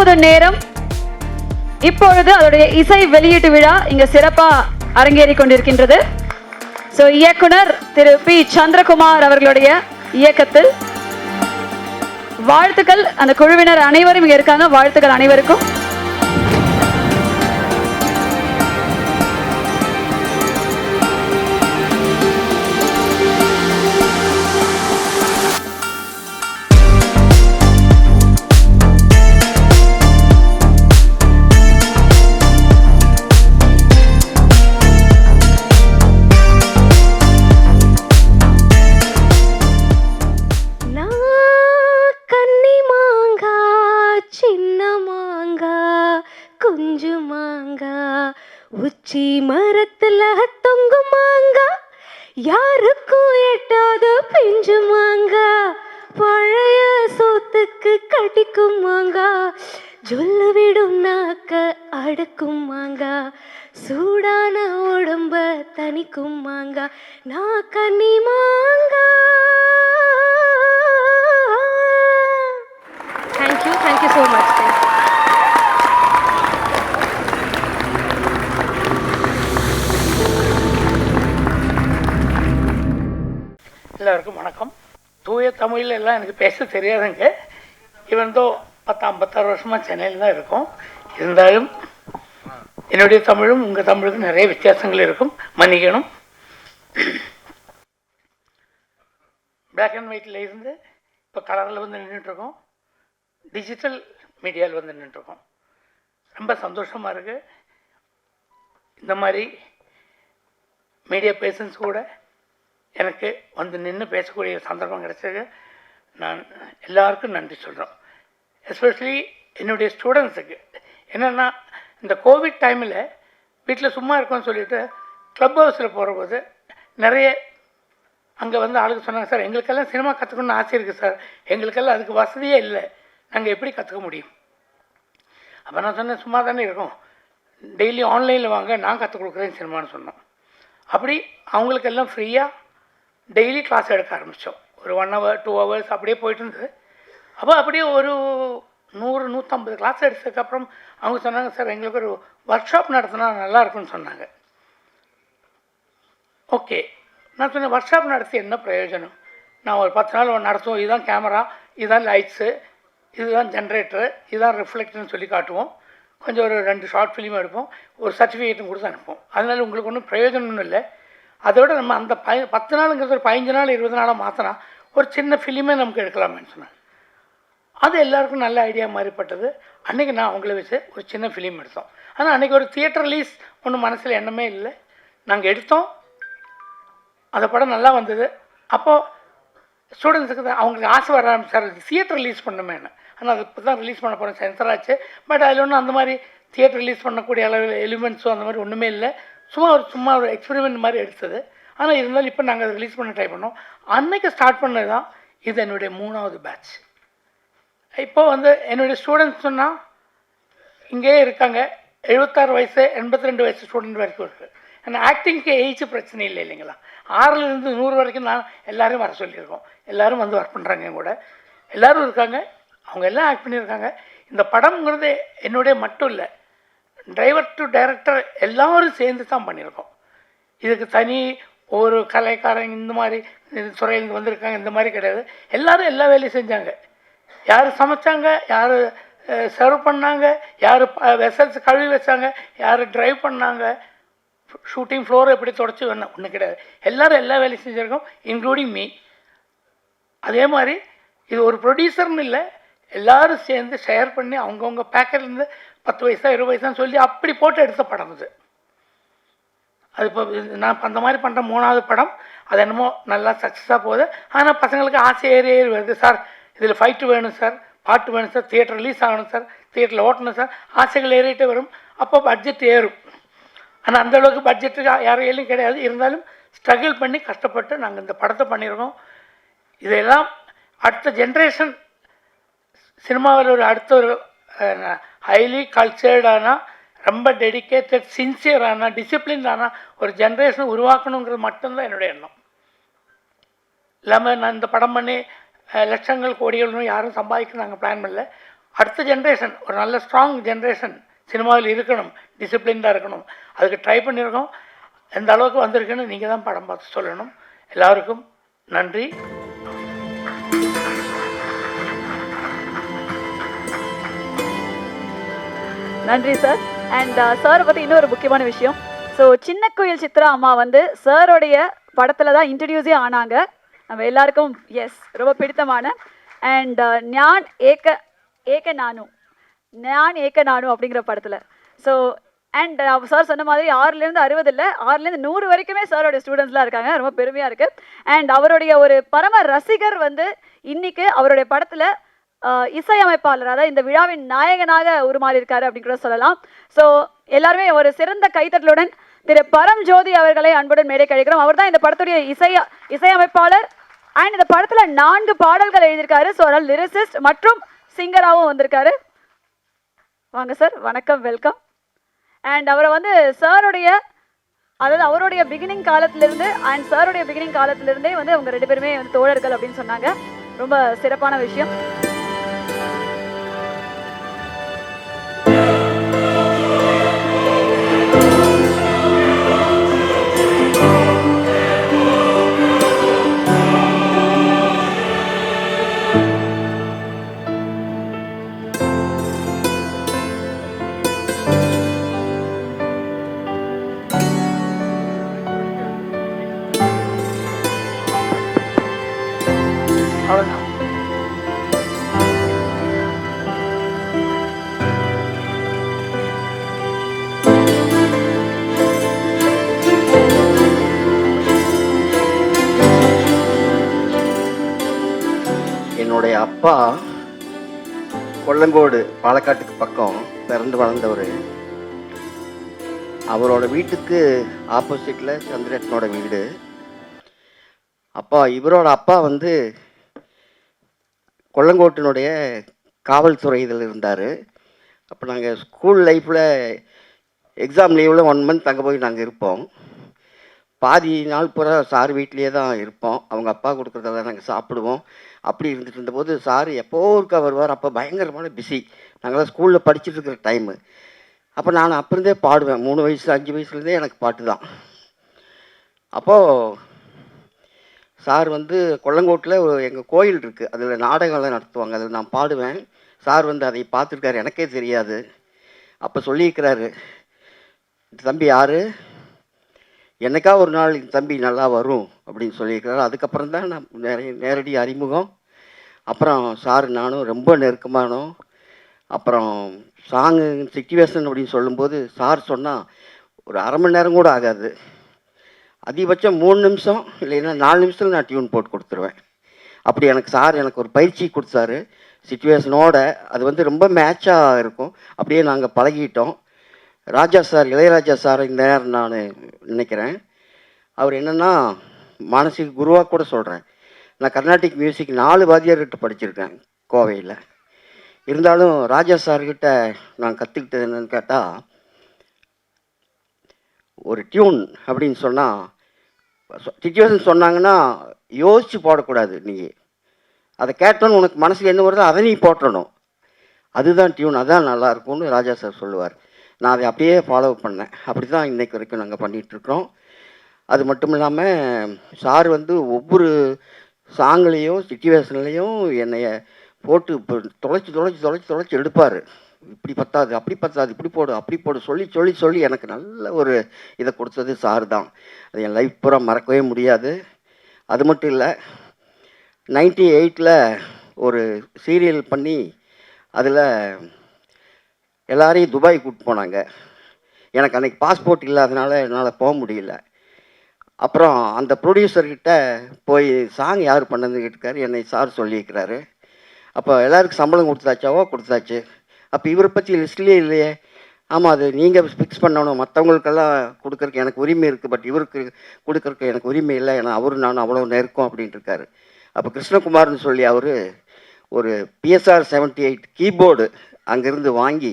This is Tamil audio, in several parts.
புது நேரம். இப்பொழுது அதோடைய இசை வெளியீட்டு விழா இங்க சிறப்பா அரங்கேறி கொண்டிருக்கின்றது. இயக்குனர் திரு பி சந்திரகுமார் அவர்களுடைய இயக்கத்தில் வாழ்த்துக்கள். அந்த குழுவினர் அனைவரும் இங்க இருக்காங்க. வாழ்த்துக்கள் அனைவருக்கும். உச்சி மரத்துல தொங்கு மாங்கா, யாருக்கும் எட்டாத பிஞ்சு மாங்கா, பழைய சோத்துக்கு கடிக்கும் மாங்கா, ஜொல்லு விடும் நாக்க அடக்கும் மாங்கா, சூடான உடம்ப தணிக்கும் மாங்கா, நான் கன்னி மாங்கா. Thank you so much. எல்லாருக்கும் வணக்கம். தூய தமிழில் எல்லாம் எனக்கு பேச தெரியாதுங்க. இவன்தோ 56 வருஷமாக சென்னையில் தான் இருக்கும். இருந்தாலும் என்னுடைய தமிழும் உங்கள் தமிழுக்கும் நிறைய வித்தியாசங்கள் இருக்கும், மன்னிக்கணும். பிளாக் அண்ட் ஒயிட்டில் இருந்து இப்போ கலரில் வந்து நின்றுட்டுருக்கோம், டிஜிட்டல் மீடியாவில் வந்து நின்றுட்டுருக்கோம். ரொம்ப சந்தோஷமாக இருக்குது. இந்த மாதிரி மீடியா பேர்சன்ஸ் கூட எனக்கு வந்து நின்று பேசக்கூடிய சந்தர்ப்பம் கிடைச்சது. நான் எல்லாருக்கும் நன்றி சொல்கிறோம். எஸ்பெஷலி என்னுடைய ஸ்டூடெண்ட்ஸுக்கு. என்னென்னா, இந்த கோவிட் டைமில் வீட்டில் சும்மா இருக்கோன்னு சொல்லிவிட்டு க்ளப் ஹவுஸில் போகிறபோது நிறைய அங்கே வந்து ஆளுக்கு சொன்னாங்க, சார் எங்களுக்கெல்லாம் சினிமா கற்றுக்கணுன்னு ஆசை இருக்குது சார், எங்களுக்கெல்லாம் அதுக்கு வசதியே இல்லை, நாங்கள் எப்படி கற்றுக்க முடியும்? அப்போ நான் சொன்னேன், சும்மா தானே இருக்கோம், டெய்லி ஆன்லைனில் வாங்க, நான் கற்றுக் கொடுக்குறேன் சினிமான்னு சொன்னோம். அப்படி அவங்களுக்கெல்லாம் ஃப்ரீயாக டெய்லி கிளாஸ் எடுக்க ஆரம்பித்தோம். ஒரு 1 hour 2 hours அப்படியே போயிட்டு இருந்தது. அப்போ அப்படியே ஒரு 100-150 கிளாஸ் எடுத்ததுக்கப்புறம் அவங்க சொன்னாங்க, சார் எங்களுக்கு ஒரு ஒர்க் ஷாப் நடத்தினா நல்லாயிருக்குன்னு சொன்னாங்க. ஓகே, நான் சொன்னேன், ஒர்க் ஷாப் நடத்தி என்ன பிரயோஜனம்? நான் ஒரு 10 நாள் நடத்துவோம், இதுதான் கேமரா, இதுதான் லைட்ஸு, இதுதான் ஜென்ரேட்டரு, இதுதான் ரிஃப்ளெக்டர்னு சொல்லி காட்டுவோம், கொஞ்சம் ஒரு 2 ஷார்ட் ஃபிலிம் எடுப்போம், ஒரு சர்டிஃபிகேட்டும் கொடுத்து அனுப்போம். அதனால் உங்களுக்கு ஒன்றும் பிரயோஜனம்னு இல்லை. அதோடு நம்ம அந்த 10 நாளுங்கிறது ஒரு 15 நாள் 20 நாளாக மாற்றினா ஒரு சின்ன ஃபிலிமே நமக்கு எடுக்கலாமேன்னு சொன்னாங்க. அது எல்லாருக்கும் நல்ல ஐடியா மாறிப்பட்டது. அன்றைக்கி நான் அவங்கள வச்சு ஒரு சின்ன ஃபிலிம் எடுத்தோம். ஆனால் அன்றைக்கி ஒரு தியேட்டர் ரிலீஸ் ஒன்றும் மனசில் எண்ணமே இல்லை. நாங்கள் எடுத்தோம், அந்த படம் நல்லா வந்தது. அப்போது ஸ்டூடெண்ட்ஸுக்கு தான் அவங்களுக்கு ஆசை வர ஆரம்பிச்சார், தியேட்டர் ரிலீஸ் பண்ணுமேன்னு. ஆனால் அது இப்போ தான் ரிலீஸ் பண்ண போகிறோம், சென்சர் ஆச்சு. பட் அதில் ஒன்றும் அந்த மாதிரி தியேட்டர் ரிலீஸ் பண்ணக்கூடிய அளவில் எலிமெண்ட்ஸோ அந்த மாதிரி ஒன்றுமே இல்லை. சும்மா ஒரு எக்ஸ்பெரிமெண்ட் மாதிரி எடுத்தது. ஆனால் இருந்தாலும் இப்போ நாங்கள் அதை ரிலீஸ் பண்ண ட்ரை பண்ணோம். அன்றைக்கி ஸ்டார்ட் பண்ணது தான் இது என்னுடைய 3வது பேட்ச். இப்போ வந்து என்னுடைய ஸ்டூடெண்ட்ஸ் சொன்னால் இங்கேயே இருக்காங்க. 76 வயசு 82 வயசு ஸ்டூடெண்ட் வரைக்கும் இருக்குது. ஏன்னா ஆக்டிங்க்கு ஏஜ் பிரச்சனை இல்லை இல்லைங்களா. 6லேருந்து 100 வரைக்கும் நான் எல்லோரும் வர சொல்லியிருக்கோம். எல்லோரும் வந்து ஒர்க் பண்ணுறாங்க. என் கூட எல்லோரும் இருக்காங்க, அவங்க எல்லாம் ஆக்ட் பண்ணியிருக்காங்க. இந்த படம்ங்கிறது என்னுடைய மட்டும் இல்லை, டிரைவர் டு டைரக்டர் எல்லோரும் சேர்ந்து தான் பண்ணியிருக்கோம். இதுக்கு தனி ஒரு கலைக்காரங்க இந்த மாதிரி துறையிலேருந்து வந்திருக்காங்க இந்த மாதிரி கிடையாது. எல்லோரும் எல்லா வேலையும் செஞ்சாங்க. யார் சமைச்சாங்க, யார் சர்வ் பண்ணாங்க, யார் வெசல்ஸ் கழுவி வச்சாங்க, யார் ட்ரைவ் பண்ணாங்க, ஷூட்டிங் ஃப்ளோரை எப்படி தொடச்சி வேணும் ஒன்றும் கிடையாது. எல்லோரும் எல்லா வேலையும் செஞ்சுருக்கோம், இன்க்ளூடிங் மீ. அதே மாதிரி இது ஒரு ப்ரொடியூசர்னு இல்லை, எல்லோரும் சேர்ந்து ஷேர் பண்ணி அவங்கவுங்க பேக்கெட்லேருந்து 10 பைசா 20 பைசான்னு சொல்லி அப்படி போட்டு எடுத்த படம் இது. அது இப்போ நான் அந்த மாதிரி பண்ணுற 3வது படம். அது என்னமோ நல்லா சக்ஸஸாக போகுது. ஆனால் பசங்களுக்கு ஆசை ஏறி வருது, சார் இதில் ஃபைட்டு வேணும் சார், பாட்டு வேணும் சார், தியேட்டர் ரிலீஸ் ஆகணும் சார், தியேட்டரில் ஓட்டணும் சார், ஆசைகள் ஏறிட்டே வரும். அப்போ பட்ஜெட் ஏறும். ஆனால் அந்தளவுக்கு பட்ஜெட்டு யார் கையிலும் கிடையாது. இருந்தாலும் ஸ்ட்ரகிள் பண்ணி கஷ்டப்பட்டு நாங்கள் இந்த படத்தை பண்ணியிருக்கோம். இதெல்லாம் அடுத்த ஜென்ரேஷன் சினிமாவில் அடுத்த ஒரு ஹைலி கல்ச்சர்டான, ரொம்ப டெடிக்கேட்டட், சின்சியரான, டிசிப்ளின்டான ஒரு ஜென்ரேஷன் உருவாக்கணுங்கிறது மட்டும்தான் என்னுடைய எண்ணம். இல்லாமல் நான் இந்த படம் பண்ணி லட்சங்கள் கோடிகள் யாரும் சம்பாதிக்க நாங்கள் பிளான் பண்ணல. அடுத்த ஜென்ரேஷன் ஒரு நல்ல ஸ்ட்ராங் ஜென்ரேஷன் சினிமாவில் இருக்கணும், டிசிப்ளின்டாக இருக்கணும். அதுக்கு ட்ரை பண்ணியிருக்கோம். எந்த அளவுக்கு வந்திருக்குன்னு நீங்கள் தான் படம் பார்த்து சொல்லணும். எல்லாருக்கும் நன்றி. நன்றி சார். அண்ட் சாரை பற்றி இன்னொரு முக்கியமான விஷயம். ஸோ சின்ன குயில் சித்ரா அம்மா வந்து சாரோடைய படத்தில் தான் இன்ட்ரடியூஸே ஆனாங்க. நம்ம எல்லாருக்கும் ரொம்ப பிடித்தமான அண்ட் ஞான் ஏக நானு அப்படிங்கிற படத்தில். ஸோ அண்ட் சார் சொன்ன மாதிரி 6லேருந்து 60 இல்லை, 6லேருந்து 100 வரைக்குமே சாரோட ஸ்டூடெண்ட்ஸ்லாம் இருக்காங்க. ரொம்ப பெருமையாக இருக்குது. அண்ட் அவருடைய ஒரு பரம ரசிகர் வந்து இன்னைக்கு அவருடைய படத்தில் இசையமைப்பாளர், அதாவது இந்த விழாவின் நாயகனாக உருமாறி இருக்காரு அப்படின்னு கூட சொல்லலாம். ஸோ எல்லாருமே ஒரு சிறந்த கைத்தட்டலுடன் திரு பரம்ஜோதி அவர்களை அன்புடன் மேடை கழிக்கிறோம். அவர் தான் இந்த படத்துடைய இசையமைப்பாளர் அண்ட் இந்த படத்துல 4 பாடல்கள் எழுதியிருக்காரு. ஸோ அதனால் லிரிசிஸ்ட் மற்றும் சிங்கராகவும் வந்திருக்காரு. வாங்க சார், வணக்கம், வெல்கம். அண்ட் அவரை வந்து அதாவது அவருடைய பிகினிங் காலத்திலிருந்து அண்ட் சாருடைய பிகினிங் காலத்திலிருந்தே வந்து அவங்க 2 பேருமே வந்து தோழர்கள் அப்படின்னு சொன்னாங்க. ரொம்ப சிறப்பான விஷயம். அவ்வளோதான். என்னுடைய அப்பா கொல்லங்கோடு பாலக்காட்டுக்கு பக்கம் பிறந்து வளர்ந்தவர். அவரோட வீட்டுக்கு ஆப்போசிட்டில் சந்திரனோட வீடு. இவரோட அப்பா வந்து கொல்லங்கோட்டினுடைய காவல்துறை இதில் இருந்தார். அப்போ நாங்கள் ஸ்கூல் லைஃப்பில் எக்ஸாம் லீவில் 1 மந்த் அங்கே போய் நாங்கள் இருப்போம். பாதி நாள் பூரா சார் வீட்லேயே தான் இருப்போம். அவங்க அப்பா கொடுக்குறதெல்லாம் நாங்கள் சாப்பிடுவோம். அப்படி இருந்துட்டு இருந்தபோது சார் எப்போ ஒருக்கா வருவார். அப்போ பயங்கரமான பிஸி. நாங்களாம் ஸ்கூலில் படிச்சுட்டு இருக்கிற டைமு. அப்போ நான் அப்போருந்தே பாடுவேன். 3 வயசு 5 வயசுலேருந்தே எனக்கு பாட்டு தான். அப்போது சார் வந்து கொல்லங்கோட்டில் எங்கள் கோயில் இருக்குது, அதில் நாடகம்லாம் நடத்துவாங்க, அதில் நான் பாடுவேன். சார் வந்து அதை பார்த்துருக்காரு, எனக்கே தெரியாது. அப்போ சொல்லியிருக்கிறாரு, இந்த தம்பி யார், என்னைக்கா ஒரு நாள் இந்த தம்பி நல்லா வரும் அப்படின்னு சொல்லியிருக்கிறாரு. அதுக்கப்புறம் தான் நான் நேரடி அறிமுகம். அப்புறம் சார் நானும் ரொம்ப நெருக்கமானோம். அப்புறம் சாங்கு சிச்சுவேஷன் அப்படின்னு சொல்லும்போது சார் சொன்னால் ஒரு அரை மணி நேரம் கூட ஆகாது. அதிகபட்சம் 3 நிமிஷம் இல்லைன்னா 4 நிமிஷத்தில் நான் டியூன் போட்டு கொடுத்துருவேன். அப்படி எனக்கு ஒரு பயிற்சி கொடுத்தாரு சிச்சுவேஷனோட. அது வந்து ரொம்ப மேட்சாக இருக்கும். அப்படியே நாங்கள் பழகிட்டோம். ராஜா சார், இளையராஜா சார் இந்த நேரம் நான் நினைக்கிறேன். அவர் என்னென்னா மானசீக குருவாக கூட சொல்கிறேன். நான் கர்நாடிக் மியூசிக் 4 வாத்தியார்கிட்ட படிச்சிருக்கேன் கோவையில். இருந்தாலும் ராஜா சார்கிட்ட நான் கற்றுக்கிட்டது என்னன்னு கேட்டால், ஒரு டியூன் அப்படின்னு சொன்னால் சிச்சுவேஷன் சொன்னாங்கன்னா யோசித்து போடக்கூடாது. நீங்கள் அதை கேட்டோன்னு உனக்கு மனசில் என்ன வருதோ அதை நீ போட்டணும். அதுதான் டியூன், அதுதான் நல்லாயிருக்கும்னு ராஜா சார் சொல்லுவார். நான் அதை அப்படியே ஃபாலோ பண்ணேன். அப்படி தான் இன்றைக்கு வரைக்கும் நாங்கள் பண்ணிகிட்ருக்கோம். அது மட்டும் இல்லாமல் சார் வந்து ஒவ்வொரு சாங்லேயும் சிச்சுவேஷன்லேயும் என்னைய போட்டு இப்போ தொலைச்சி எடுப்பார். இப்படி பத்தாது, அப்படி பத்தாது, இப்படி போடு, அப்படி போடு சொல்லி எனக்கு நல்ல ஒரு இதை கொடுத்தது சார் தான். அது என் லைஃப் பூரா மறக்கவே முடியாது. அது மட்டும் இல்லை, 98ல் ஒரு சீரியல் பண்ணி அதில் எல்லாரையும் துபாய் கூப்பிட்டு போனாங்க. எனக்கு அன்றைக்கி பாஸ்போர்ட் இல்லாதனால என்னால் போக முடியல. அப்புறம் அந்த ப்ரொடியூசர்கிட்ட போய் சாங் யார் பண்ணதுன்னு கேட்டுக்காரு. என்னை சார் சொல்லியிருக்கிறாரு. அப்போ எல்லாருக்கும் சம்பளம் கொடுத்தாச்சு. அப்போ இவரை பற்றி லிஸ்ட்லேயே இல்லையே. ஆமாம், அது நீங்கள் ஃபிக்ஸ் பண்ணணும், மற்றவங்களுக்கெல்லாம் கொடுக்குறக்கு எனக்கு உரிமை இருக்குது, பட் இவருக்கு கொடுக்குறக்கு எனக்கு உரிமை இல்லை, ஏன்னா நானும் அவ்வளோ நெருக்கம் அப்படின்ட்டு இருக்காரு. அப்போ கிருஷ்ணகுமார்னு சொல்லி அவர் ஒரு PSR 78 கீபோர்டு அங்கேருந்து வாங்கி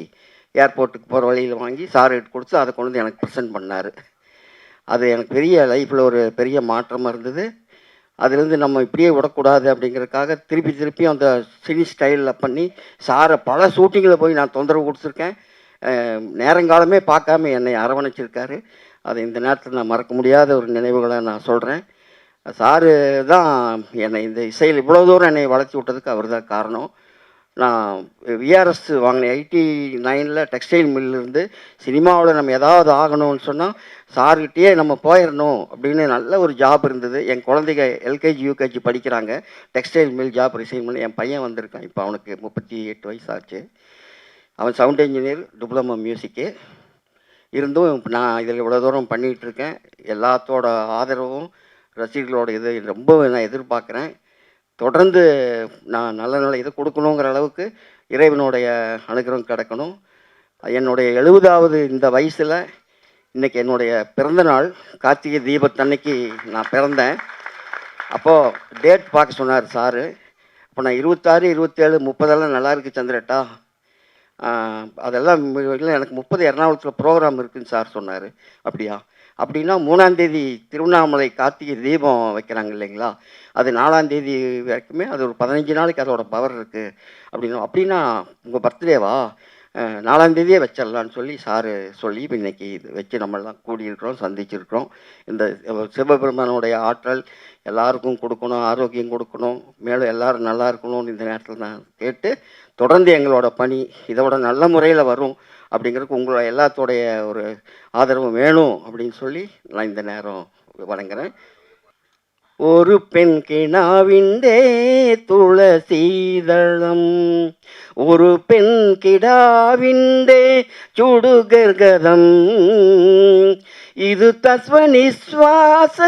ஏர்போர்ட்டுக்கு போகிற வழியில் வாங்கி சார்கிட்ட கொடுத்து அதை கொண்டு வந்து எனக்கு ப்ரெசென்ட் பண்ணார். அது எனக்கு பெரிய லைஃப்பில் ஒரு பெரிய மாற்றமாக இருந்தது. அதுலேருந்து நம்ம இப்படியே விடக்கூடாது அப்படிங்கிறதுக்காக திருப்பியும் அந்த சினி ஸ்டைலில் பண்ணி சாரை பல ஷூட்டிங்கில் போய் நான் தொந்தரவு கொடுத்துருக்கேன். நேரங்காலமே பார்க்காம என்னை அரவணைச்சிருக்காரு. அதை இந்த நேரத்தில் நான் மறக்க முடியாத ஒரு நினைவுகளை நான் சொல்கிறேன். சாரு தான் என்னை இந்த இசையில் இவ்வளோ தூரம் என்னை வளர்த்தி விட்டதுக்கு அவர் தான் காரணம். நான் விஆர்எஸ் வாங்கினேன் 89 டெக்ஸ்டைல் மில்லிருந்து. சினிமாவில் நம்ம ஏதாவது ஆகணும்னு சொன்னால் சார்கிட்டயே நம்ம போயிடணும் அப்படின்னு நல்ல ஒரு ஜாப் இருந்தது. என் குழந்தைங்க எல்கேஜி யூகேஜி படிக்கிறாங்க. டெக்ஸ்டைல் மில் ஜாப் ரிசைன் பண்ணி என் பையன் வந்திருக்கான். இப்போ அவனுக்கு 38 வயசு ஆச்சு. அவன் சவுண்ட் இன்ஜினியர், டிப்ளமோ மியூசிக்கு. இருந்தும் நான் இதில் இவ்வளோ தூரம் பண்ணிகிட்ருக்கேன். எல்லாத்தோட ஆதரவும் ரசிகர்களோட இது ரொம்ப நான் எதிர்பார்க்குறேன். தொடர்ந்து நான் நல்ல நல்ல இது கொடுக்கணுங்கிற அளவுக்கு இறைவனுடைய அனுகிரகம் கிடைக்கணும். என்னுடைய 70வது இந்த வயசில் இன்றைக்கி என்னுடைய பிறந்த நாள். கார்த்திகை தீபத்தன்னைக்கு நான் பிறந்தேன். அப்போது டேட் பார்க்க சொன்னார் சாரு. அப்போ நான் 26, 27, 30 நல்லா இருக்குது சந்திரட்டா, அதெல்லாம் இல்லை, எனக்கு 30 எர்ணாகுளத்தில் ப்ரோக்ராம் இருக்குதுன்னு சார் சொன்னார். அப்படியா? அப்படின்னா 3ஆம் தேதி திருவண்ணாமலை கார்த்திகை தீபம் வைக்கிறாங்க இல்லைங்களா, அது 4ஆம் தேதி வரைக்குமே அது ஒரு 15 நாளைக்கு அதோட பவர் இருக்குது அப்படின்னா உங்கள் பர்த்டேவா, 4ஆம் தேதியே வச்சிடலான்னு சொல்லி சாரு சொல்லி இப்போ இன்றைக்கி இது வச்சு நம்மளாம் கூடியிருக்கிறோம், சந்திச்சிருக்கிறோம். இந்த சிவபெருமானுடைய ஆற்றல் எல்லாருக்கும் கொடுக்கணும், ஆரோக்கியம் கொடுக்கணும், மேலும் எல்லோரும் நல்லா இருக்கணும்னு இந்த நேரத்தில் நான் கேட்டு, தொடர்ந்து எங்களோட பணி இதை விட நல்ல முறையில் வரும் அப்படிங்கிறதுக்கு உங்களோட எல்லாத்தோடைய ஒரு ஆதரவு வேணும் அப்படின்னு சொல்லி நான் இந்த நேரம் வணங்குறேன். ஒரு பெண் கிடாவிண்டே துளசீதளம், ஒரு பெண் கிடாவிண்டே சுடுகர்கதம், இது தஸ்வனிஸ்வாச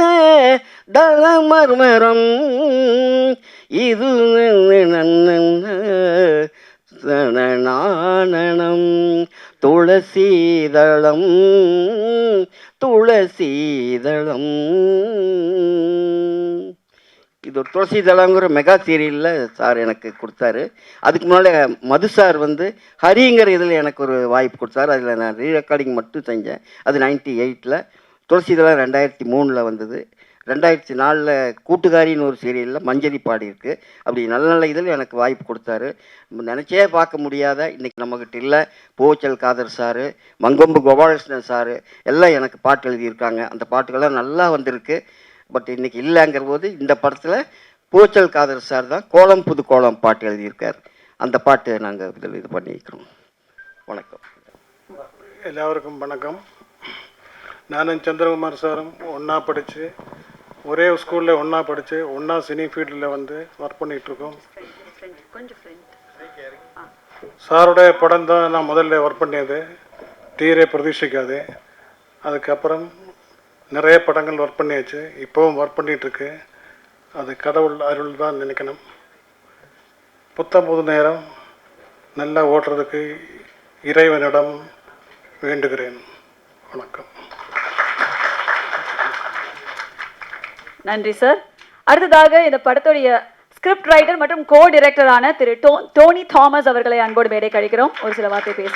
தளமர்மரம், இது நாணனம் துளசீதளம் துளசீதளம். இது ஒரு துளசிதளங்கிற மெகா சீரியலில் சார் எனக்கு கொடுத்தாரு. அதுக்கு முன்னால் மது சார் வந்து ஹரிங்கிற இதில் எனக்கு ஒரு வாய்ப்பு கொடுத்தாரு. அதில் நான் ரீரெக்கார்டிங் மட்டும் செஞ்சேன். அது 98. துளசிதளம் 2003 வந்தது. 2004 கூட்டுக்காரின்னு ஒரு சீரியலில் மஞ்சரி பாடியிருக்கு. அப்படி நல்ல நல்ல இதில் எனக்கு வாய்ப்பு கொடுத்தாரு. நினச்சே பார்க்க முடியாத இன்றைக்கி நம்மக்கிட்ட இல்லை. பூவச்சல் காதர் சாரு, மங்கொம்பு கோபாலகிருஷ்ணன் சாரு எல்லாம் எனக்கு பாட்டு எழுதியிருக்காங்க. அந்த பாட்டுகள்லாம் நல்லா வந்திருக்கு. பட் இன்றைக்கி இல்லைங்கிற போது இந்த படத்தில் பூவச்சல் காதர் சார் தான் கோலம் புது கோலம் பாட்டு எழுதியிருக்கார். அந்த பாட்டு நாங்கள் இதில் இது பண்ணியிருக்கிறோம். வணக்கம். எல்லாருக்கும் வணக்கம். நானும் சந்திரகுமார் சாரும் ஒன்றா படித்து ஒரே ஸ்கூலில் ஒன்றா படித்து ஒன்றா சினி ஃபீல்டில் வந்து ஒர்க் பண்ணிகிட்ருக்கோம். சாருடைய படம் தான் நான் முதல்ல ஒர்க் பண்ணியது, தீரே பிரதீட்சிக்காது. அதுக்கப்புறம் நிறைய படங்கள் ஒர்க் பண்ணியாச்சு, இப்போவும் ஒர்க் பண்ணிகிட்ருக்கு. அது கடவுள் அருள் தான் நினைக்கணும். புது நேரம் நல்லா ஓட்டுறதுக்கு இறைவனிடம் வேண்டுகிறேன். வணக்கம். நன்றி சார். அடுத்ததாக இந்த படத்துடைய ஸ்கிரிப்ட் ரைட்டர் மற்றும் கோ டைரக்டரான திரு டோனி தாமஸ் அவர்களை அன்போடு மேடை കഴിக்கிறோம் ஒரு சில വാർത്ത பேச.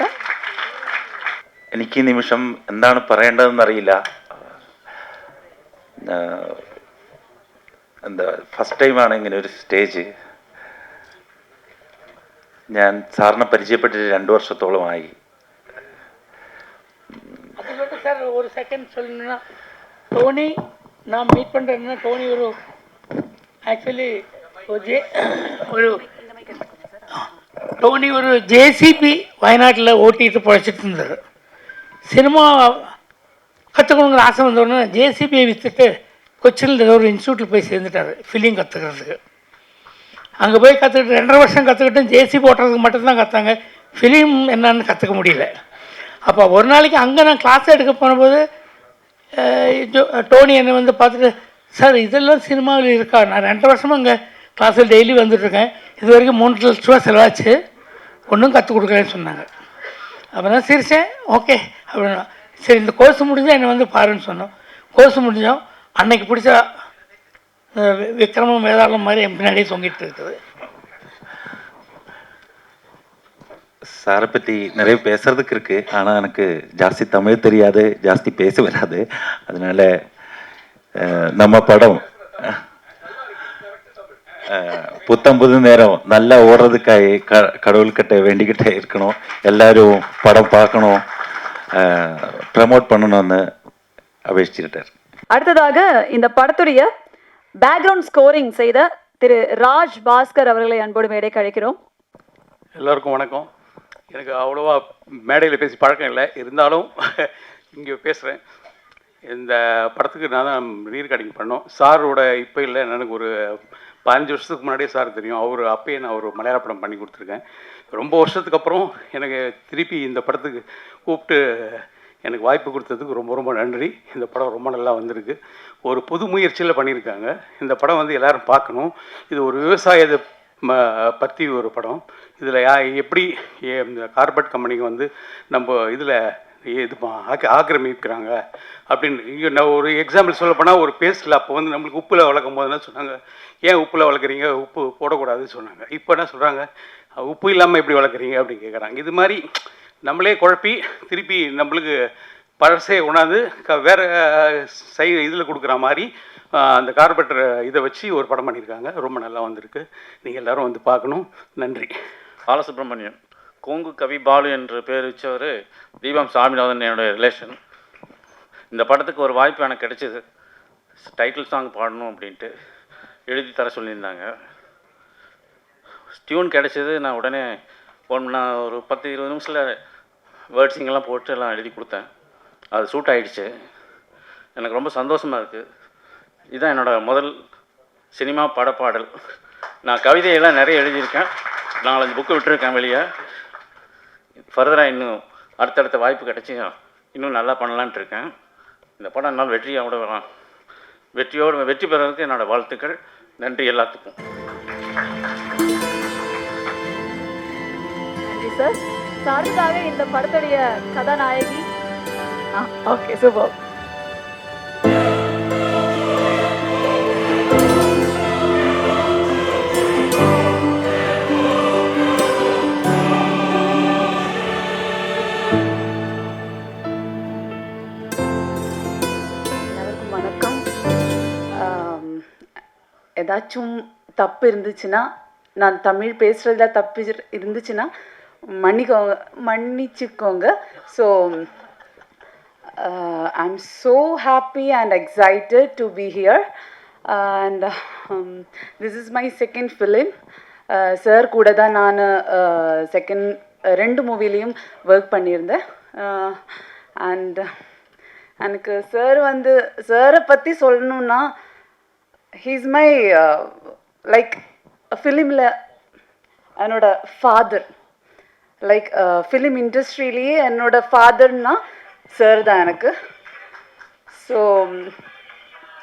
എനിക്ക് ഈ നിമിഷം എന്താണ് പറയേണ്ടതെന്ന് അറിയില്ല. എന്താ ഫസ്റ്റ് ടൈമാണ് ഇങ്ങനെ ഒരു സ്റ്റേജ്. ഞാൻ സാറിനെ പരിചയപ്പെട്ടിട്ട് 2 വർഷത്തോളമായി. சார் ஒரு செகண்ட் சொல்லணும்னா, டோனி நான் மீட் பண்ணுறேன்னா, டோனி ஒரு ஆக்சுவலி டோனி ஒரு ஜேசிபி வயநாட்டில் ஓட்டிட்டு பழைச்சிட்டு இருந்தார். சினிமா கற்றுக்கணுங்கிற ஆசை வந்தோடனே ஜேசிபியை விற்றுட்டு கொச்சினில் ஏதோ ஒரு இன்ஸ்டியூட்டில் போய் சேர்ந்துட்டார் ஃபில்லிங் கற்றுக்கிறதுக்கு. அங்கே போய் கற்றுக்கிட்டு 2.5 வருஷம் கற்றுக்கிட்டு ஜேசிபி ஓட்டுறதுக்கு மட்டும்தான் கற்றாங்க, ஃபிலிம் என்னன்னு கற்றுக்க முடியல. அப்போ ஒரு நாளைக்கு அங்கே நான் கிளாஸ் எடுக்க போனபோது டோனி என்னை வந்து பார்த்துட்டு, சார் இதெல்லாம் சினிமாவில் இருக்கா, நான் 2 வருஷமாக அங்கே கிளாஸில் டெய்லி வந்துட்டுருக்கேன், இது வரைக்கும் 3 லட்ச ரூபா செலவாச்சு, ஒன்றும் கற்றுக் கொடுக்கலன்னு சொன்னாங்க. அப்போ தான் சிரிச்சேன். ஓகே அப்படின்னா, சரி இந்த கோர்ஸ் முடிஞ்சால் என்னை வந்து பாருன்னு சொன்னோம். கோர்ஸ் முடிஞ்சோம், அன்னைக்கு பிடிச்ச விக்ரமம் வேதாளம் மாதிரி என் பின்னாடியே தொங்கிட்டு இருக்குது. சாரை பற்றி நிறைய பேசுறதுக்கு இருக்கு, ஆனால் எனக்கு ஜாஸ்தி தமிழ் தெரியாது, ஜாஸ்தி பேச வராது. அதனால நம்ம படம் புத்தம் புது நேரம் நல்லா ஓடுறதுக்காக கடவுள்கிட்ட வேண்டிக்கிட்டே இருக்கணும். எல்லாரும் படம் பார்க்கணும், ப்ரமோட் பண்ணணும்னு அபேட்சிக்கிட்டார். அடுத்ததாக இந்த படத்துடைய பேக்ரவுண்ட் ஸ்கோரிங் செய்த திரு ராஜ் பாஸ்கர் அவர்களை அன்போடு மேடைக்கு அழைக்கிறோம். எல்லோருக்கும் வணக்கம். எனக்கு அவ்வளோவா மேடையில் பேசி பழக்கம் இல்லை, இருந்தாலும் இங்கே பேசுகிறேன். இந்த படத்துக்கு நான் தான் ரீரெக்கார்டிங் பண்ணோம். சாரோட இப்போ இல்லை, எனக்கு ஒரு 15 வருஷத்துக்கு முன்னாடியே சார் தெரியும். அப்பயே நான் ஒரு மலையாள படம் பண்ணி கொடுத்துருக்கேன். ரொம்ப வருஷத்துக்கு அப்புறம் எனக்கு திருப்பி இந்த படத்துக்கு கூப்பிட்டு எனக்கு வாய்ப்பு கொடுத்ததுக்கு ரொம்ப ரொம்ப நன்றி. இந்த படம் ரொம்ப நல்லா வந்திருக்கு. ஒரு புது முயற்சியில் பண்ணியிருக்காங்க. இந்த படம் வந்து எல்லோரும் பார்க்கணும். இது ஒரு விவசாயத்தை பற்றி ஒரு படம். இதில் எப்படி இந்த கார்பரேட் கம்பெனிக்கு வந்து நம்ம இதில் இது ஆக்கிரமிக்கிறாங்க அப்படின்னு. இங்கே நான் ஒரு எக்ஸாம்பிள் சொல்ல போனால், ஒரு பேஸ்ட்டில் அப்போ வந்து நம்மளுக்கு உப்பில் வளர்க்கும் போது என்ன சொன்னாங்க, ஏன் உப்பில் வளர்க்குறீங்க, உப்பு போடக்கூடாதுன்னு சொன்னாங்க. இப்போ என்ன சொல்கிறாங்க, உப்பு இல்லாமல் எப்படி வளர்க்குறீங்க அப்படின்னு கேட்குறாங்க. இது மாதிரி நம்மளே குழப்பி திருப்பி நம்மளுக்கு பழசே உணாந்து வேறு இதில் கொடுக்குற மாதிரி அந்த கார்பரேட்டர் இதை வச்சு ஒரு படம் பண்ணியிருக்காங்க. ரொம்ப நல்லா வந்திருக்கு. நீங்கள் எல்லோரும் வந்து பார்க்கணும். நன்றி. பாலசுப்ரமணியன், கோங்கு கவி பாலு என்று பேர் வச்சவர் தீபம் சாமிநாதன் என்னோட ரிலேஷன். இந்த படத்துக்கு ஒரு வாய்ப்பு எனக்கு கிடைச்சிது. டைட்டில் சாங் பாடணும் அப்படின்ட்டு எழுதி தர சொல்லியிருந்தாங்க. டியூன் கிடைச்சது. நான் உடனே நான் ஒரு 10-20 நிமிஷத்தில் வேர்ட்ஸிங்கெல்லாம் போட்டு எல்லாம் எழுதி கொடுத்தேன். அது சூட் ஆகிடுச்சு. எனக்கு ரொம்ப சந்தோஷமாக இருக்குது. இதுதான் என்னோடய முதல் சினிமா படப்பாடல். நான் கவிதையெல்லாம் நிறைய எழுதியிருக்கேன். 4-5 புக்கு விட்டுருக்கேன் வெளியே. ஃபர்தராக இன்னும் அடுத்தடுத்த வாய்ப்பு கிடச்சி இன்னும் நல்லா பண்ணலான்ட்டு இருக்கேன். இந்த படம் என்னால் வெற்றி பெறதுக்கு என்னோடய வாழ்த்துக்கள். நன்றி எல்லாத்துக்கும். நன்றி சார். அடுத்ததாக இந்த படத்துடைய கதாநாயகி. Okay, super. வணக்கம். ஏதாச்சும் தப்பு இருந்துச்சுன்னா, நான் தமிழ் பேசுகிறதுல தப்பு இருந்துச்சுன்னா மன்னிச்சுக்கோங்க. So I'm so happy and excited to be here. And this is my second film. Sir கூட தான் நான் 2 மூவிலையும் ஒர்க் பண்ணியிருந்தேன். அண்ட் எனக்கு சாரை பற்றி சொல்லணுன்னா, ஹீஸ் மை லைக் ஃபிலிமில் என்னோட ஃபாதர். லைக் ஃபிலிம் இண்டஸ்ட்ரியிலேயே என்னோட ஃபாதர்னா சார் தான் எனக்கு. So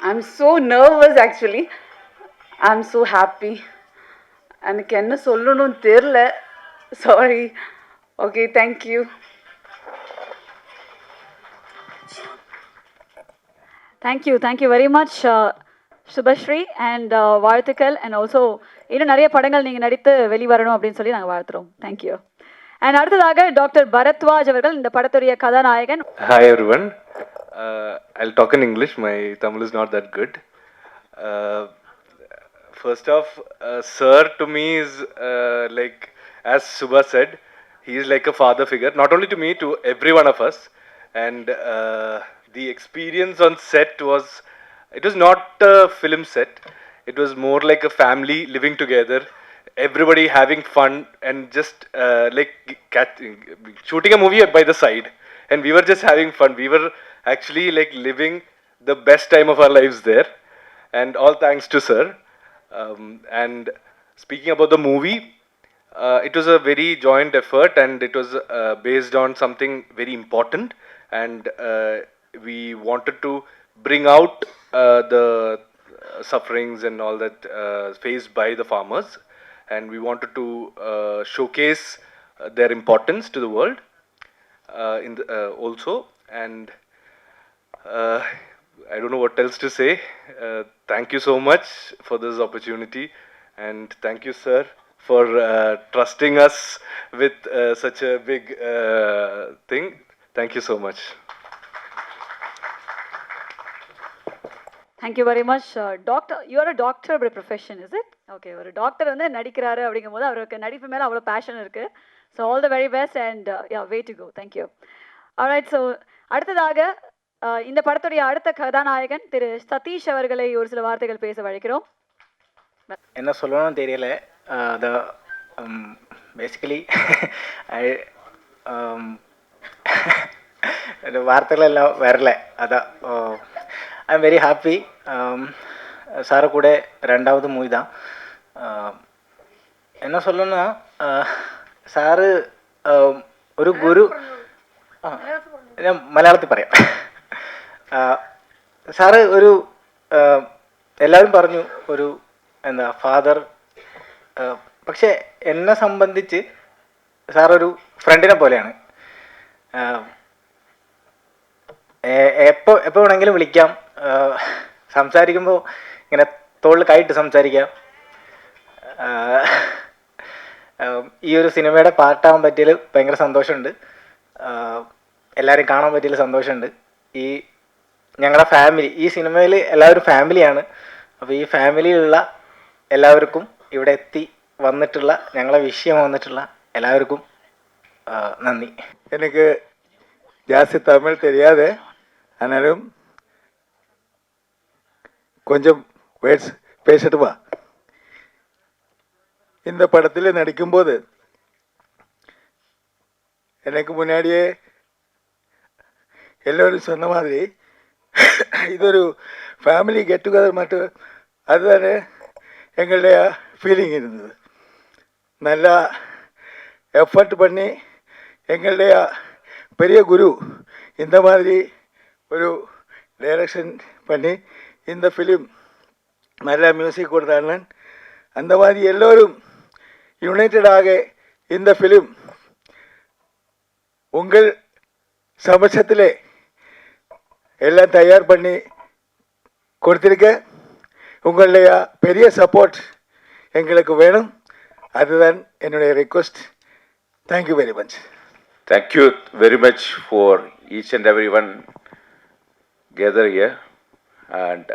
I'm so nervous actually. I'm so happy. எனக்கு என்ன சொல்லணும்னு தெரில. Sorry. Okay, thank you. Thank you very much Subashree. And வாழ்த்துக்கள். அண்ட் ஆல்சோ இன்னும் நிறைய படங்கள் நீங்கள் நடித்து வெளிவரணும் அப்படின்னு சொல்லி நாங்கள் வாழ்த்துறோம். தேங்க்யூ. அண்ட் அடுத்ததாக டாக்டர் பரத்வாஜ் அவர்கள் இந்த படத்துடைய கதாநாயகன். Hi everyone. I'll talk in English. My Tamil is not that good. First off, sir to me is like, as Subha said, he is like a father figure, not only to me, to every one of us. And the experience on set it was not a film set. It was more like a family living together, everybody having fun, and just like shooting a movie by the side, and we were just having fun. We were actually like living the best time of our lives there, and all thanks to sir. And speaking about the movie, it was a very joint effort, and it was based on something very important, and we wanted to bring out the sufferings and all that faced by the farmers, and we wanted to showcase their importance to the world also. And I don't know what else to say. Thank you so much for this opportunity, and thank you sir for trusting us with such a big thing. Thank you so much. Thank you very much. Doctor, you are a doctor by profession, is it? Okay, ஒரு டாக்டர் வந்து நடிக்கிறாரு அப்படிங்கும்போது அவருக்கு நடிப்பு மேலே அவ்வளோ பேஷன் இருக்குது. So all the very best and yeah, way to go. Thank you. Alright, so அடுத்ததாக இந்த படத்துடைய அடுத்த கதாநாயகன் திரு சதீஷ் அவர்களை ஒரு சில வார்த்தைகள் பேச வழைக்கிறோம். என்ன சொல்லணும்னு தெரியல. அது பேசிக்கலி வார்த்தைகள் எல்லாம் வரல. அதான் ஐ எம் வெரி ஹாப்பி. சாரை கூட ரெண்டாவது மூவி தான். என்ன சொல்லணும்னா സാറ് ഒരു ഗുരു, ഞാൻ മലയാളത്തിൽ പറയാം. സാറ് ഒരു എല്ലാവരും പറഞ്ഞു ഒരു എന്താ ഫാദർ, പക്ഷെ എന്നെ സംബന്ധിച്ച് സാറൊരു ഫ്രണ്ടിനെ പോലെയാണ്. എപ്പോൾ വേണമെങ്കിലും വിളിക്കാം, സംസാരിക്കുമ്പോൾ ഇങ്ങനെ തോളിൽ കൈയിട്ട് സംസാരിക്കാം. ഈ ഒരു സിനിമയുടെ പാർട്ടാവാൻ പറ്റിയതിൽ ഭയങ്കര സന്തോഷമുണ്ട്. എല്ലാവരും കാണാൻ പറ്റിയതിൽ സന്തോഷമുണ്ട്. ഈ ഞങ്ങളുടെ ഫാമിലി, ഈ സിനിമയിൽ എല്ലാവരും ഫാമിലിയാണ്. അപ്പോൾ ഈ ഫാമിലിയിലുള്ള എല്ലാവർക്കും ഇവിടെ എത്തി വന്നിട്ടുള്ള ഞങ്ങളെ വിഷയം വന്നിട്ടുള്ള எல்லாருக்கும் நன்றி. எனக்கு ஜாஸ்தி தமிழ் தெரியாது, ஆனாலும் கொஞ்சம் வேர்ட்ஸ் பேசட்டுமா? இந்த படத்தில் நடிக்கும்போது எனக்கு முன்னாடியே எல்லோரும் சொன்ன மாதிரி இது ஒரு ஃபேமிலி கெட் டுகெதர் மட்டும், அதுதானே எங்களுடைய ஃபீலிங் இருந்தது. நல்லா எஃபர்ட் பண்ணி எங்களுடைய பெரிய குரு இந்த மாதிரி ஒரு டைரக்ஷன் பண்ணி இந்த ஃபிலிம் நல்லா மியூசிக் கொடுத்தாங்க. அந்த மாதிரி எல்லோரும் யுனைட்டடாக இந்த ஃபிலிம் உங்கள் சமட்சத்திலே எல்லாம் தயார் பண்ணி கொடுத்துருக்க. உங்களுடைய பெரிய சப்போர்ட் எங்களுக்கு வேணும், அதுதான் என்னுடைய request. Thank you very much. Thank you very much for each and everyone gather here. And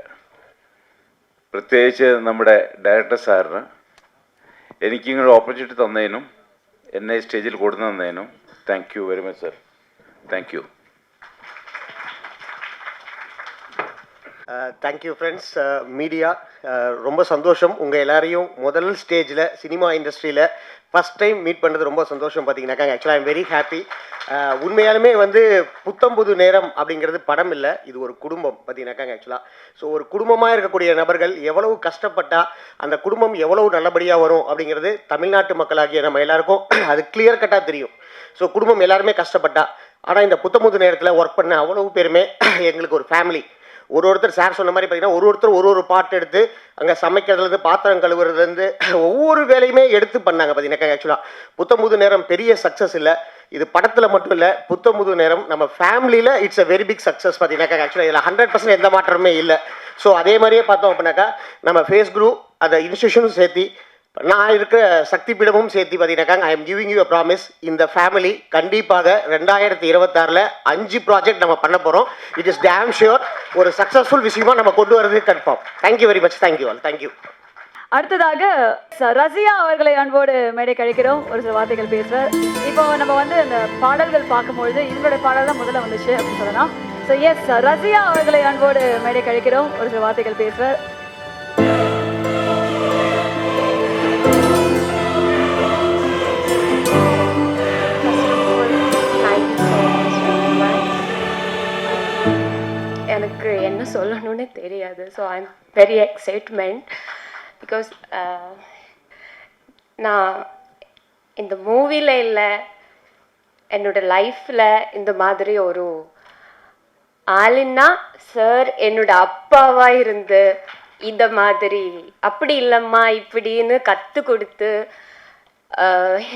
പ്രത്യേകിച്ച് നമ്മുടെ ഡയറക്ടർ സാറിന് എനിക്കിങ്ങനെ ഓപ്പർച്യൂണിറ്റി തന്നതിനും എന്നെ സ്റ്റേജിൽ കൊണ്ടു തന്നതിനും thank you very much sir. Thank you. Thank you friends, media. ரொம்ப சந்தோஷம் உங்கள் எல்லாரையும் முதல் ஸ்டேஜில் சினிமா இண்டஸ்ட்ரியில் ஃபஸ்ட் டைம் மீட் பண்ணுறது ரொம்ப சந்தோஷம். பார்த்தீங்கன்னாக்கா ஆக்சுவலாக ஐம் வெரி ஹாப்பி. உண்மையாலுமே வந்து புத்தம்புது நேரம் அப்படிங்கிறது படம் இல்லை, இது ஒரு குடும்பம். பார்த்தீங்கன்னாக்கா ஆக்சுவலாக ஸோ ஒரு குடும்பமாக இருக்கக்கூடிய நபர்கள் எவ்வளவு கஷ்டப்பட்டால் அந்த குடும்பம் எவ்வளவு நல்லபடியாக வரும் அப்படிங்கிறது தமிழ்நாட்டு மக்களாகிய நம்ம எல்லாருக்கும் அது கிளியர் கட்டாக தெரியும். ஸோ குடும்பம் எல்லாருமே கஷ்டப்பட்டா, ஆனால் இந்த புத்தம்புது நேரத்தில் ஒர்க் பண்ண அவ்வளவு பேருமே எங்களுக்கு ஒரு ஃபேமிலி. ஒருத்தர் சார் சொன்ன மாதிரி பார்த்தீங்கன்னா ஒருத்தர் ஒரு பாட்டு எடுத்து அங்கே சமைக்கிறதுலேருந்து பாத்திரம் கழுவுறதுலேருந்து ஒவ்வொரு வேலையுமே எடுத்து பண்ணாங்க. பார்த்தீங்கன்னா ஆக்சுவலாக புத்தம்புது நேரம் பெரிய சக்ஸஸ் இல்லை, இது படத்தில் மட்டும் இல்லை, புத்தம்புது நேரம் நம்ம ஃபேமிலியில் it's a very big success. பார்த்தீங்கன்னாக்கா ஆக்சுவலாக இதில் 100% எந்த மாற்றமே இல்லை. ஸோ அதே மாதிரியே பார்த்தோம் அப்படின்னாக்கா நம்ம ஃபேஸ் குரூப் அந்த இன்ஸ்டியூஷனும் சேர்த்து நான் இருக்கிற சக்தி பீடமும் சேர்த்து பார்த்தீங்கன்னாக்கா I am giving you a promise, இந்த ஃபேமிலி கண்டிப்பாக 2026 5 ப்ராஜெக்ட் நம்ம பண்ண போகிறோம். இட் இஸ் டேம் ஷியோர் ஒரு சக்ஸஸ்ஃபுல் விஷயமா நம்ம கொண்டு வரது confirm. Thank you very much. Thank you all. Thank you. அடுத்ததாக ரசியா அவர்களை அன்போடு மேடை கழிக்கிறோம், ஒரு சில வார்த்தைகள் பேசுவார். இப்போ நம்ம வந்து இந்த பாடல்கள் பார்க்கும்பொழுது இவங்களுடைய பாடல் தான் முதல்ல வந்துச்சு அப்படின்னு சொல்லலாம். ஸோ எஸ், ரசியா அவர்களை அன்போடு மேடை கழிக்கிறோம், ஒரு சில வார்த்தைகள் பேசுவார். எனக்கு என்ன சொல்லணும்னு தெரியாது. So I am very excitement because நான் இந்த மூவியில் இல்லை, என்னோடய லைஃப்பில் இந்த மாதிரி ஒரு ஆளுன்னா சார் என்னோட அப்பாவாக இருந்து இந்த மாதிரி அப்படி இல்லைம்மா இப்படின்னு கற்றுக் கொடுத்து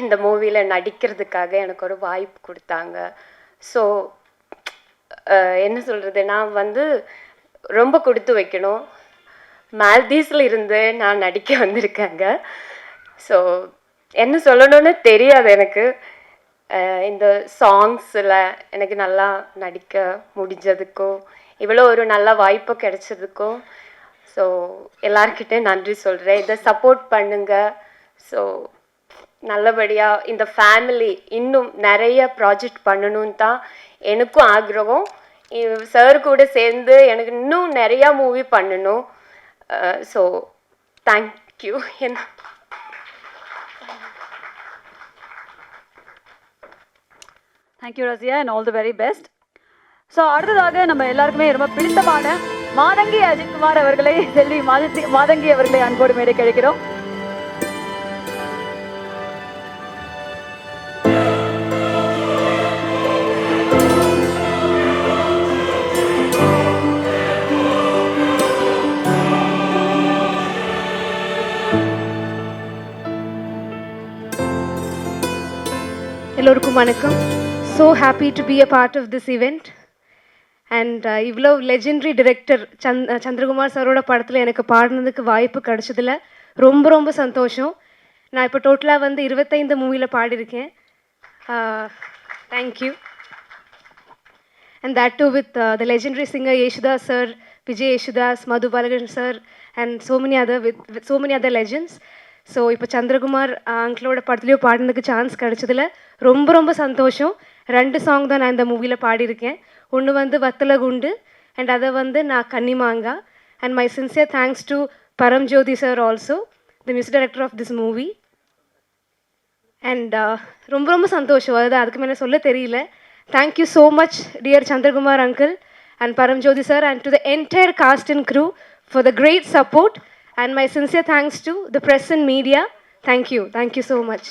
இந்த மூவியில் நடிக்கிறதுக்காக எனக்கு ஒரு வாய்ப்பு கொடுத்தாங்க. ஸோ என்ன சொல்கிறது, நான் வந்து ரொம்ப கொடுத்து வைக்கணும். மால்தீவ்ஸில் இருந்து நான் நடிக்க வந்திருக்கேங்க. ஸோ என்ன சொல்லணும்னு தெரியாது எனக்கு. இந்த சாங்ஸில் எனக்கு நல்லா நடிக்க முடிஞ்சதுக்கும் இவ்வளோ ஒரு நல்ல வாய்ப்பு கிடைச்சதுக்கும் ஸோ எல்லார்கிட்டே நன்றி சொல்கிறேன். இதை சப்போர்ட் பண்ணுங்க. ஸோ நல்லபடியாக இந்த ஃபேமிலி இன்னும் நிறைய ப்ராஜெக்ட் பண்ணணும்னு தான் எனக்கும் ஆக்ரகம். சார் கூட சேர்ந்து எனக்கு இன்னும் நிறையா மூவி பண்ணணும். So thank you. என்ன thank you Razia and all the very best. So அடுத்ததாக நம்ம எல்லாருக்குமே ரொம்ப பிடித்தமான மாதங்கி அஜித்குமார் அவர்களை செல்வி மாதங்கி அவர்களை அன்போடு மேடை கிடைக்கிறோம். எல்லோருக்கும் வணக்கம். So happy to be a part of this event. And இவ்வளோ லெஜெண்டரி டிரெக்டர் சந்திரகுமார் சாரோட படத்தில் எனக்கு பாடினதுக்கு வாய்ப்பு கிடச்சதில் ரொம்ப ரொம்ப சந்தோஷம். நான் இப்போ டோட்டலாக வந்து 25 மூவியில் பாடியிருக்கேன். Thank you. And that too with the legendary singer Yesudas sir, Vijay Yesudas, Madhu Balakan sir and so many other legends. So இப்போ சந்திரகுமார் அங்கிளோட படத்துலையும் பாடினதுக்கு சான்ஸ் கிடச்சதில் ரொம்ப ரொம்ப சந்தோஷம். 2 சாங் தான் நான் இந்த மூவியில் பாடியிருக்கேன். ஒன்று வந்து வத்தல குண்டு அண்ட் அதை வந்து நான் கன்னிமாங்கா. And my sincere thanks to Paramjothi sir also, the music director of this movie. And ரொம்ப ரொம்ப சந்தோஷம். அதுக்கு மேலே சொல்ல தெரியல. Thank you so much dear Chandrakumar uncle and Paramjothi sir and to the entire cast and crew for the great support. And my sincere thanks to the press and media. Thank you so much.